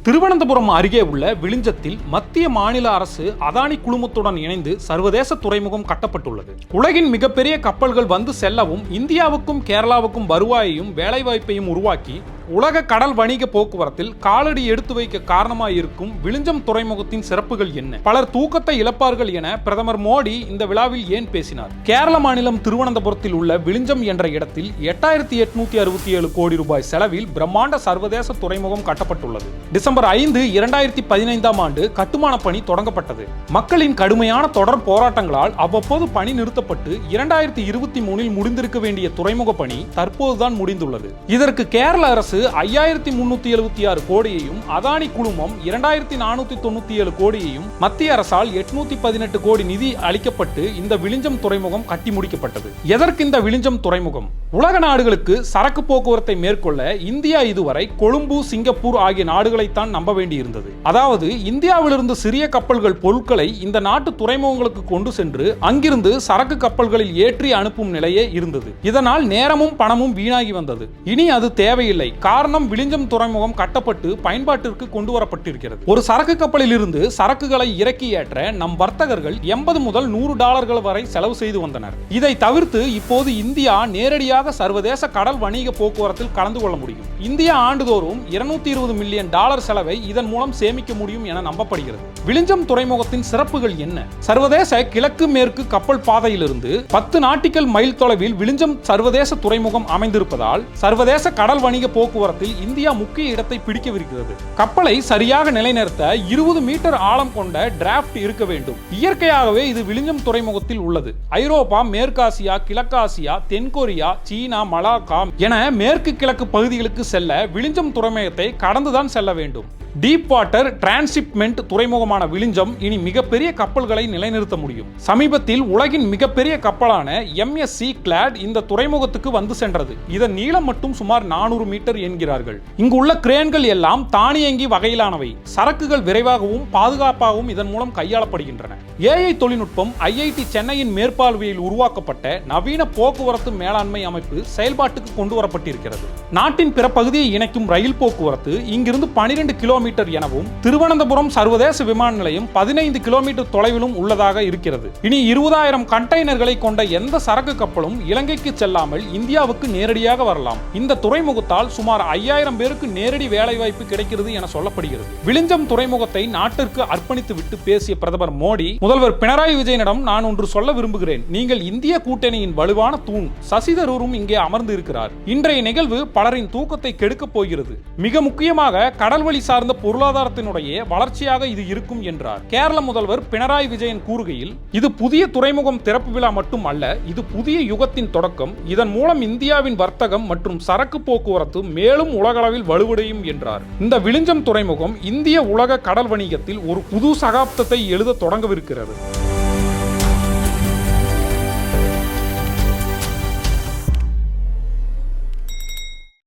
திருவனந்தபுரம் அருகே உள்ள விளிஞ்சத்தில் மத்திய மாநில அரசு அதானி குழுமத்துடன் இணைந்து சர்வதேச துறைமுகம் கட்டப்பட்டுள்ளது. உலகின் மிகப்பெரிய கப்பல்கள் வந்து செல்லவும் இந்தியாவுக்கும் கேரளாவுக்கும் வருவாயையும் வேலைவாய்ப்பையும் உருவாக்கி உலக கடல் வணிக போக்குவரத்தில் காலடி எடுத்து வைக்க காரணமாக இருக்கும் விளிஞ்சம் துறைமுகத்தின் சிறப்புகள் என்ன? பலர் தூக்கத்தை இழப்பார்கள் என பிரதமர் மோடி இந்த விழாவில் ஏன் பேசினார்? கேரள மாநிலம் திருவனந்தபுரத்தில் உள்ள விளிஞ்சம் என்ற இடத்தில் 8867 கோடி ரூபாய் செலவில் பிரம்மாண்ட சர்வதேச துறைமுகம் கட்டப்பட்டுள்ளது. டிசம்பர் 5, 2015ஆம் ஆண்டு கட்டுமான பணி தொடங்கப்பட்டது. மக்களின் கடுமையான தொடர் போராட்டங்களால் அவ்வப்போது பணி நிறுத்தப்பட்டு 2023இல் முடிந்திருக்க வேண்டிய துறைமுக பணி தற்போதுதான் முடிந்துள்ளது. இதற்கு கேரள அரசு 5376 கோடியையும் அதானி குழுமம் 2497 கோடியையும் மத்திய அரசால் 818 கோடி நிதி அளிக்கப்பட்டு இந்த விளிஞ்சம் துறைமுகம் கட்டி முடிக்கப்பட்டது. எதற்கு இந்த விளிஞ்சம் துறைமுகம்? உலக நாடுகளுக்கு சரக்கு போக்குவரத்தை மேற்கொள்ள இந்தியா இதுவரை கொழும்பு, சிங்கப்பூர் ஆகிய நாடுகளைத்தான் நம்ப வேண்டியிருந்தது. அதாவது இந்தியாவிலிருந்து சிறிய கப்பல்கள் பொருட்களை இந்த நாட்டு துறைமுகங்களுக்கு கொண்டு சென்று அங்கிருந்து சரக்கு கப்பல்களில் ஏற்றி அனுப்பும் நிலையே இருந்தது. இதனால் நேரமும் பணமும் வீணாகி வந்தது. இனி அது தேவையில்லை. காரணம், விளிஞ்சம் துறைமுகம் கட்டப்பட்டு பயன்பாட்டிற்கு கொண்டு வரப்பட்டிருக்கிறது. ஒரு சரக்கு கப்பலில் இருந்து சரக்குகளை இறக்கி ஏற்ற நம் வர்த்தகர்கள் $80 முதல் $100 வரை செலவு செய்து வந்தனர். இதை தவிர்த்து இப்போது இந்தியா நேரடியாக சர்வதேச கடல் வணிக போக்குவரத்தில் கலந்து கொள்ள முடியும். இந்தியா ஆண்டுதோறும் $220 மில்லியன் செலவை இதன் மூலம் சேமிக்க முடியும் என நம்பப்படுகிறது. விளிஞ்சம் துறைமுகத்தின் சிறப்புகள் என்ன? சர்வதேச கிழக்கு மேற்கு கப்பல் பாதையிலிருந்து 10 நாட்டிக்கல் மைல் தொலைவில் விளிஞ்சம் சர்வதேச துறைமுகம் அமைந்திருப்பதால் சர்வதேச கடல் வணிக போக்குவரத்தில் இந்தியா முக்கிய இடத்தை பிடிக்கவிருக்கிறது. கப்பலை சரியாக நிலைநிறுத்த 20 மீட்டர் ஆழம் கொண்ட டிராப்ட் இருக்க வேண்டும். இயற்கையாகவே இது விளிஞ்சம் துறைமுகத்தில் உள்ளது. ஐரோப்பா, மேற்காசியா, கிழக்காசியா, தென்கொரியா, சீனா, மலாக்கா என மேற்கு கிழக்கு பகுதிகளுக்கு செல்ல விளிஞ்சம் துறைமுகத்தை கடந்துதான் செல்ல வேண்டும். டீப் வாட்டர் டிரான்ஸ்ஷிப்மெண்ட் துறைமுகமான விளிஞ்சம் இனி மிகப்பெரிய கப்பல்களை நிலைநிறுத்த முடியும். சமீபத்தில் உலகின் மிகப்பெரிய கப்பலான MSC கிளாட் இந்த துறைமுகத்துக்கு வந்து சென்றது. இதன் நீளம் மட்டும் சுமார் 400 மீட்டர் என்கிறார்கள். இங்கு உள்ள கிரேன்கள் எல்லாம் தானியங்கி வகையிலானவை. சரக்குகள் விரைவாகவும் பாதுகாப்பாகவும் இதன் மூலம் கையாளப்படுகின்றன. AI தொழில்நுட்பம் IIT சென்னையின் மேற்பார்வையில் உருவாக்கப்பட்ட நவீன போக்குவரத்து மேலாண்மை அமைப்பு செயல்பாட்டுக்கு கொண்டு வரப்பட்டிருக்கிறது. நாட்டின் பிற பகுதியை இணைக்கும் ரயில் போக்குவரத்து இங்கிருந்து 12 கிலோமீட்டர் எனவும் திருவனந்தபுரம் சர்வதேச விமான நிலையம் 15 கிலோமீட்டர் தொலைவிலும் உள்ளதாக இருக்கிறது. இனி 20,000 கண்டெய்னர்களை கொண்ட எந்த சரக்கு கப்பலும் இலங்கைக்கு செல்லாமல் இந்தியாவுக்கு நேரடியாக வரலாம். இந்த துறைமுகத்தால் சுமார் 5000 பேருக்கு நேரடி வேலைவாய்ப்பு கிடைக்கிறது என சொல்லப்படுகிறது. விளிஞ்சம் துறைமுகத்தை நாட்டிற்கு அர்ப்பணித்து விட்டு பேசிய பிரதமர் மோடி, முதல்வர் பினராயி விஜயனிடம் நான் ஒன்று சொல்ல விரும்புகிறேன். நீங்கள் இந்திய கூட்டணியின் வலுவான தூண். சசி தரூரும் இங்கே அமர்ந்து இருக்கிறார். இன்றைய நிகழ்வு பலரின் தூக்கத்தை கெடுக்கப் போகிறது. மிக முக்கியமாக கடல்வழி சார்ந்த பொருளாதாரத்தினுடைய வளர்ச்சியாக இது இருக்கும் என்றார். கேரள முதல்வர் பினராயி விஜயன் கூறுகையில், இது புதிய துறைமுகம் திறப்பு விழா மட்டும் அல்ல, இது புதிய யுகத்தின் தொடக்கம். இதன் மூலம் இந்தியாவின் வர்த்தகம் மற்றும் சரக்கு போக்குவரத்து மேலும் உலகளவில் வலுவடையும் என்றார். இந்த விளிஞ்சம் துறைமுகம் இந்திய உலக கடல் வணிகத்தில் ஒரு புது சகாப்தத்தை எழுத தொடங்கவிருக்கிறது.